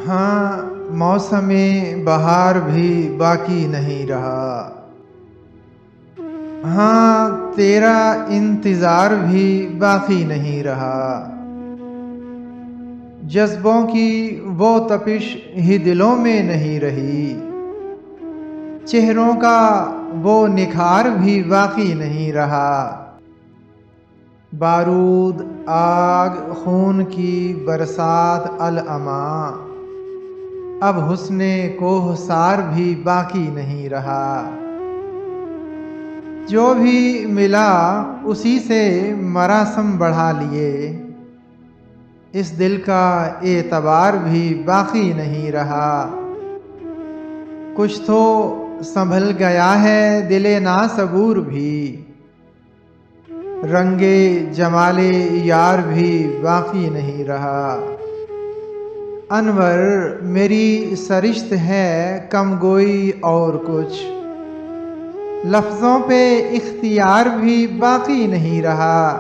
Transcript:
हाँ, मौसमे बहार भी बाकी नहीं रहा। हाँ, तेरा इंतज़ार भी बाकी नहीं रहा। जज्बों की वो तपिश ही दिलों में नहीं रही। चेहरों का वो निखार भी बाकी नहीं रहा। बारूद, आग, खून की बरसात अल-अमा, अब हुस्ने कोहसार भी बाकी नहीं रहा। जो भी मिला उसी से मरासम बढ़ा लिए, इस दिल का एतबार भी बाकी नहीं रहा। कुछ तो संभल गया है दिले नासबूर भी, रंगे जमाले यार भी बाकी नहीं रहा। अनवर, मेरी सरिश्त है कम गोई और कुछ, लफ्ज़ों पे इख्तियार भी बाकी नहीं रहा।